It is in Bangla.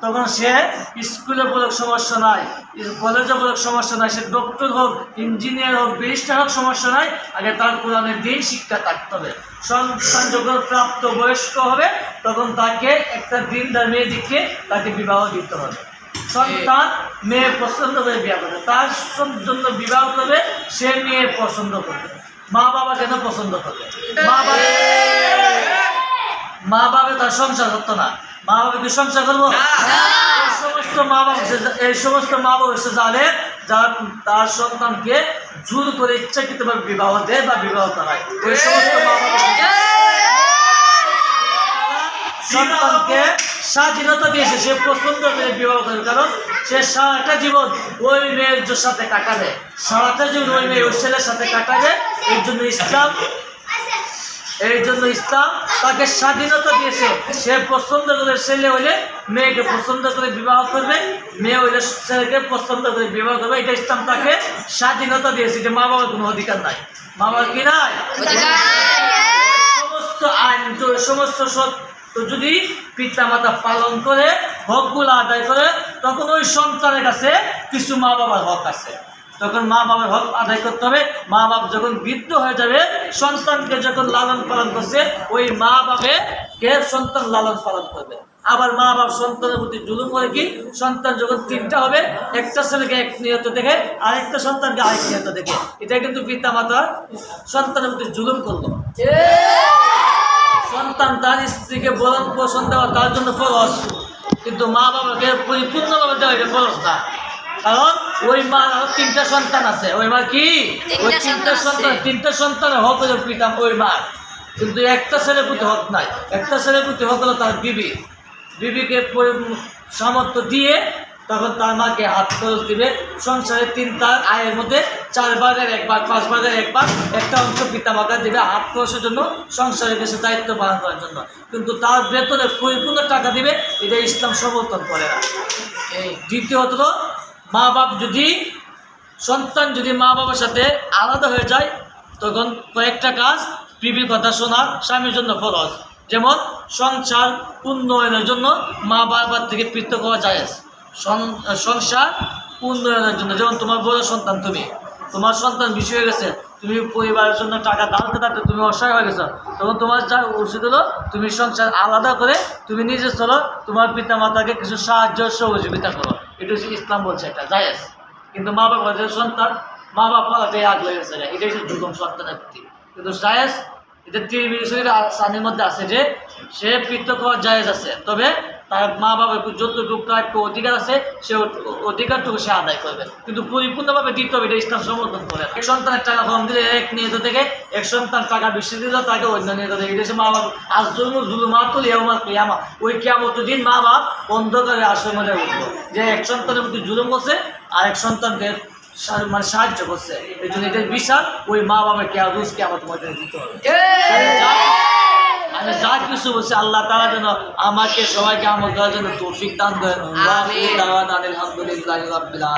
তখন সে স্কুলে পড়ুক সমস্যা নাই, কলেজে পড়ুক সমস্যা নাই, সে ডক্টর হোক, ইঞ্জিনিয়ার হোক, ব্যারিস্টার হোক, সমস্যা নাই। আগে তার কোরআনের দিন শিক্ষা থাকতে হবে। সন্তান যখন প্রাপ্ত বয়স্ক হবে তখন তাকে একটা দিনদার মেয়ে দেখে তাকে বিবাহ দিতে হবে। সন্তান মেয়ে পছন্দ করে বিবাহ করবে, তার জন্য বিবাহ করবে, সে মেয়ে পছন্দ করবে। মা বাবা কেন পছন্দ করবে? মা বাবা তার সংসার করতো না, মা বাবা কি সংসার করবো? এই সমস্ত মা বাবা এসে জানে যারা তার সন্তানকে জোর করে ইচ্ছাকৃতভাবে বিবাহ দেয় বা বিবাহ করায়। ওই সমস্ত মা বাবা সন্তানকে স্বাধীনতা দিয়েছে, সে পছন্দ করে বিবাহ করে, কারণ সে সারাটা জীবন ওই মেয়ের সাথে কাটাবে, সারাটা জীবন ওই মেয়ে ওই ছেলের সাথে কাটাবে। এই জন্য ইসলাম তাকে স্বাধীনতা দিয়েছে। সে পছন্দ করে ছেলে হইলে মেয়েকে পছন্দ করে বিবাহ করবে, মেয়ে হইলে ছেলেকে পছন্দ করে বিবাহ করবে। এটা ইসলাম তাকে স্বাধীনতা দিয়েছে। এটা মা বাবার কোনো অধিকার নাই। মা বাবার কি নাই? সমস্ত আইন, সমস্ত তো যদি পিতা মাতা পালন করে, হকগুলো আদায় করে, তখন ওই সন্তানের কাছে কিছু মা বাবার হক আছে। তখন মা বাবার হক আদায় করতে হবে। মা বাবা যখন বৃদ্ধ হয়ে যাবে, সন্তানকে যখন লালন পালন করছে, ওই মা বাবাকে সন্তান লালন পালন করবে। আবার মা বাবা সন্তানের প্রতি জুলুম করে কি, সন্তান যখন তিনটা হবে, একটা ছেলেকে এক নিয়ত দেখে, আরেকটা সন্তানকে আরেক নিয়ত দেখে। এটা কিন্তু পিতা মাতা সন্তানের প্রতি জুলুম করলো। সন্তান তার স্ত্রীকে বরণ পোষণ দেওয়া তার জন্য ফরজ, কিন্তু মা বাবাকে পরিপূর্ণভাবে দেওয়া এটা ফরজ না। কারণ ওই মার আরো তিনটা সন্তান আছে। ওই মা কি, ওই তিনটা সন্তানের হক হলো পিতা ওই মার, কিন্তু একটা ছেলের প্রতি হক নাই। একটা ছেলের প্রতি হক হলো তার বিবিকে সামর্থ্য দিয়ে তখন তার মাকে হাত খরচ দিবে। সংসারে তার আয়ের মধ্যে 4 ভাগের 1 ভাগ, 5 ভাগের 1 ভাগ একটা অংশ পিতা মাতা দিবে হাত খরচের জন্য, সংসারের কাছে দায়িত্ব পালন করার জন্য। কিন্তু তার বেতনে পরিপূর্ণ টাকা দিবে, এটা ইসলাম সমর্থন করে না। দ্বিতীয়ত, মা বাপ সন্তান যদি মা বাবার সাথে আলাদা হয়ে যায়, তখন কয়েকটা কাজ বিবির কথা শোনা স্বামীর জন্য ফরজ। যেমন সংসার উন্নয়নের জন্য মা বাবার থেকে পৃথক হওয়া জায়েজ। সংসার উন্নয়নের জন্য, যেমন তোমার বড় সন্তান, তোমার সন্তান বেশি হয়ে গেছে, তুমি পরিবারের জন্য টাকা দাঁড়াতে দাঁড়াতে তুমি অসহায় হয়ে গেছো, তখন তোমার যা উচিত হলো তুমি সংসার আলাদা করে তুমি নিজে চলো, তোমার পিতা মাতাকে কিছু সাহায্য সহযোগিতা করো। এটা হচ্ছে ইসলাম বলছে এটা জায়েজ। কিন্তু মা বাবা যে সন্তান, মা বাবা পালাতে আগ হয়ে গেছে, এটা হচ্ছে যুগম সন্তানের প্রতি। কিন্তু জায়েজ এটা সানির মধ্যে আছে যে সে পৃথক হওয়ার জায়েজ আছে, তবে তার মা বাবার যতটুকু একটু অধিকার আছে সে অধিকারটুকু সে আদায় করবে, কিন্তু পরিপূর্ণভাবে দিতে হবে। এটা ইসলাম সমর্থন করে। এক সন্তানের টাকা কম দিলে এক নিয়ত থেকে, এক সন্তান টাকা বেশি দিল তাকে অন্য নিয়ত থেকে। এটা হচ্ছে মা বাবা আজ জুলুমাতুল ইয়াউমাল কিয়ামা, ওই কিয়ামতের দিন মা বাপ অন্ধকারে আশ্রমে উঠবো, যে এক সন্তানের প্রতি জুলুম করছে আর এক সন্তানকে সাহায্য করছে। এই জন্য এদের বিশাল ওই মা বাবাকে আমার তোমাদের দিতে হবে। আমি যা কিছু বলছি আল্লাহ তাআলা যেন আমাকে সবাইকে আমল করার জন্য তৌফিক দান করেন। আমিন। আলহামদুলিল্লাহি রাব্বিল আলামিন।